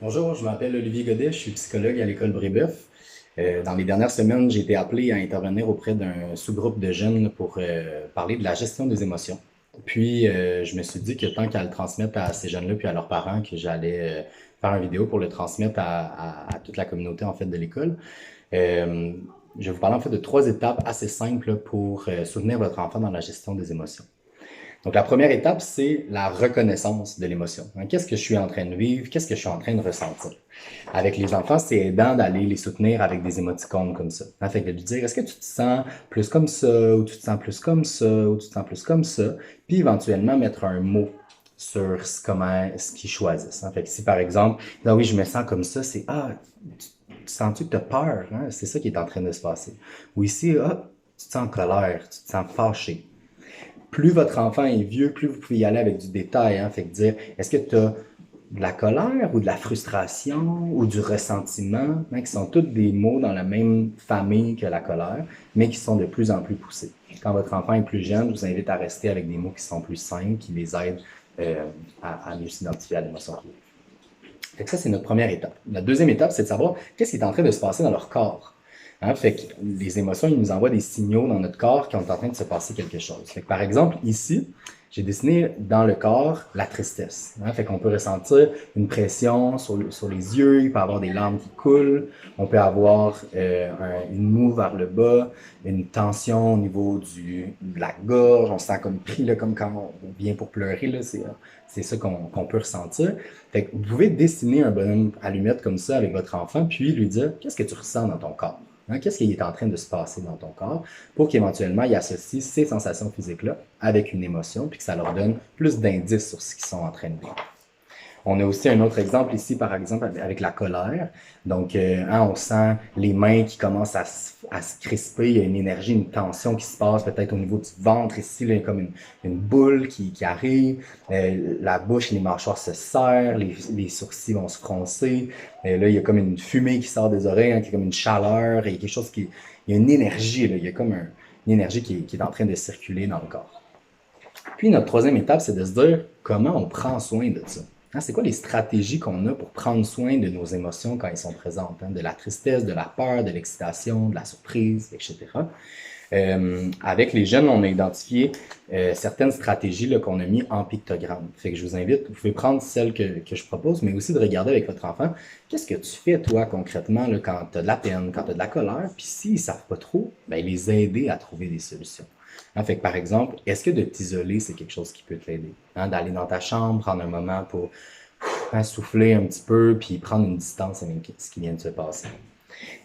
Bonjour, je m'appelle Olivier Godet, je suis psychologue à l'école Brébeuf. Dans les dernières semaines, j'ai été appelé à intervenir auprès d'un sous-groupe de jeunes pour parler de la gestion des émotions. Puis, je me suis dit que tant qu'à le transmettre à ces jeunes-là puis à leurs parents, que j'allais faire une vidéo pour le transmettre à toute la communauté en fait de l'école. Euh, je vais vous parler en fait de trois étapes assez simples pour soutenir votre enfant dans la gestion des émotions. Donc, la première étape, c'est la reconnaissance de l'émotion. Hein, qu'est-ce que je suis en train de vivre? Qu'est-ce que je suis en train de ressentir? Avec les enfants, c'est aidant d'aller les soutenir avec des émoticônes comme ça. Hein, fait que de lui dire, est-ce que tu te sens plus comme ça, ou tu te sens plus comme ça, ou tu te sens plus comme ça? Puis éventuellement mettre un mot sur ce qu'ils choisissent. Hein. Fait que si par exemple, ah oui, je me sens comme ça, c'est tu sens-tu que tu as peur? Hein? C'est ça qui est en train de se passer. Ou ici, tu te sens en colère, tu te sens fâché. Plus votre enfant est vieux, plus vous pouvez y aller avec du détail. Hein? Fait que dire, est-ce que tu as de la colère ou de la frustration ou du ressentiment, hein, qui sont tous des mots dans la même famille que la colère, mais qui sont de plus en plus poussés. Quand votre enfant est plus jeune, je vous invite à rester avec des mots qui sont plus simples, qui les aident à mieux s'identifier à l'émotion. Fait que ça, c'est notre première étape. La deuxième étape, c'est de savoir qu'est-ce qui est en train de se passer dans leur corps. Hein? Fait que les émotions, ils nous envoient des signaux dans notre corps qui sont en train de se passer quelque chose. Fait que par exemple, ici, j'ai dessiné dans le corps la tristesse. Hein? Fait qu'on peut ressentir une pression sur les yeux, il peut y avoir des larmes qui coulent, on peut avoir une moue vers le bas, une tension au niveau de la gorge, on se sent comme pris, là, comme quand on vient pour pleurer, là, c'est ça qu'on peut ressentir. Fait que vous pouvez dessiner un bonhomme allumette comme ça avec votre enfant, puis lui dire qu'est-ce que tu ressens dans ton corps. Hein, qu'est-ce qui est en train de se passer dans ton corps pour qu'éventuellement il associe ces sensations physiques-là avec une émotion, puis que ça leur donne plus d'indices sur ce qu'ils sont en train de vivre. On a aussi un autre exemple ici, par exemple, avec la colère. Donc, hein, on sent les mains qui commencent à se crisper, il y a une énergie, une tension qui se passe peut-être au niveau du ventre. Ici, là, il y a comme une boule qui arrive, la bouche, les mâchoires se serrent, les sourcils vont se froncer. Là, il y a comme une fumée qui sort des oreilles, hein, qui est comme une chaleur, et il y a quelque chose qui... Il y a une énergie, là, il y a comme une énergie qui est en train de circuler dans le corps. Puis notre troisième étape, c'est de se dire comment on prend soin de ça. Hein, c'est quoi les stratégies qu'on a pour prendre soin de nos émotions quand elles sont présentes? Hein? De la tristesse, de la peur, de l'excitation, de la surprise, etc. Avec les jeunes, on a identifié certaines stratégies là, qu'on a mis en pictogramme. Fait que je vous invite, vous pouvez prendre celles que je propose, mais aussi de regarder avec votre enfant, qu'est-ce que tu fais toi concrètement là, quand tu as de la peine, quand tu as de la colère, puis s'ils ne savent pas trop, ben, les aider à trouver des solutions. Hein, fait que par exemple, est-ce que de t'isoler, c'est quelque chose qui peut t'aider? Hein, d'aller dans ta chambre, prendre un moment pour souffler un petit peu, puis prendre une distance avec ce qui vient de se passer.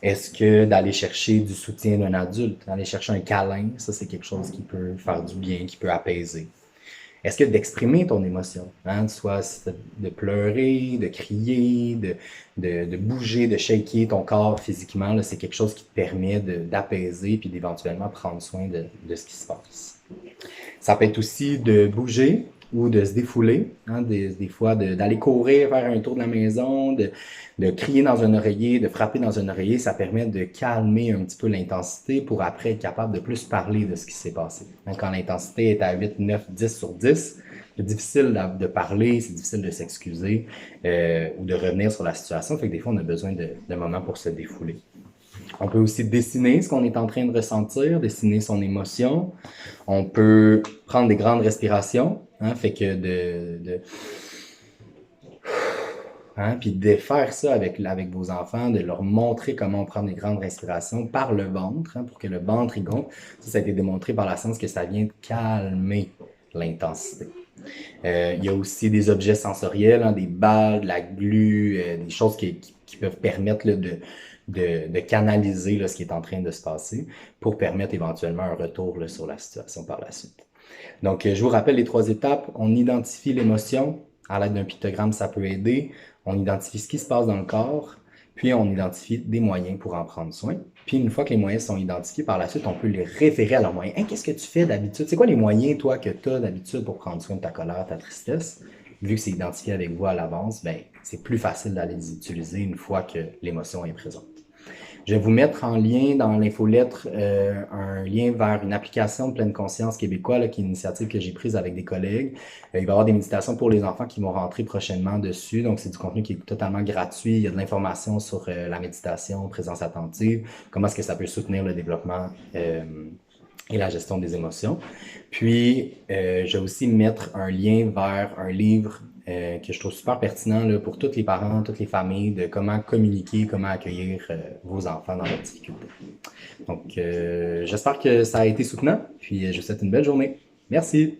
Est-ce que d'aller chercher du soutien d'un adulte, d'aller chercher un câlin, ça c'est quelque chose qui peut faire du bien, qui peut apaiser. Est-ce que d'exprimer ton émotion, hein, soit de pleurer, de crier, de bouger, de shaker ton corps physiquement, c'est quelque chose qui te permet d'apaiser puis d'éventuellement prendre soin de ce qui se passe. Ça peut être aussi de bouger ou de se défouler, hein, des fois d'aller courir, faire un tour de la maison, de crier dans un oreiller, de frapper dans un oreiller, ça permet de calmer un petit peu l'intensité pour après être capable de plus parler de ce qui s'est passé. Hein, quand l'intensité est à 8, 9, 10 sur 10, c'est difficile de parler, c'est difficile de s'excuser ou de revenir sur la situation, fait que des fois on a besoin de moments pour se défouler. On peut aussi dessiner ce qu'on est en train de ressentir, dessiner son émotion. On peut prendre des grandes respirations, hein, fait que hein, puis de faire ça avec vos enfants, de leur montrer comment on prend des grandes respirations par le ventre, hein, pour que le ventre y gonfle. Ça a été démontré par la science que ça vient de calmer l'intensité. Il y a aussi des objets sensoriels, hein, des balles, de la glu, des choses qui peuvent permettre là, de canaliser là, ce qui est en train de se passer pour permettre éventuellement un retour là, sur la situation par la suite. Donc, je vous rappelle les trois étapes. On identifie l'émotion. À l'aide d'un pictogramme, ça peut aider. On identifie ce qui se passe dans le corps. Puis, on identifie des moyens pour en prendre soin. Puis, une fois que les moyens sont identifiés, par la suite, on peut les référer à leurs moyens. Hey, qu'est-ce que tu fais d'habitude? C'est quoi les moyens, toi, que tu as d'habitude pour prendre soin de ta colère, ta tristesse? Vu que c'est identifié avec vous à l'avance, ben, c'est plus facile d'aller les utiliser une fois que l'émotion est présente. Je vais vous mettre en lien dans l'infolettre un lien vers une application de pleine conscience québécois, là, qui est une initiative que j'ai prise avec des collègues. Il va y avoir des méditations pour les enfants qui vont rentrer prochainement dessus. Donc, c'est du contenu qui est totalement gratuit. Il y a de l'information sur la méditation, présence attentive, comment est-ce que ça peut soutenir le développement et la gestion des émotions. Puis, je vais aussi mettre un lien vers un livre que je trouve super pertinent là, pour tous les parents, toutes les familles, de comment communiquer, comment accueillir vos enfants dans leurs difficultés. Donc, j'espère que ça a été soutenant, puis je vous souhaite une belle journée. Merci!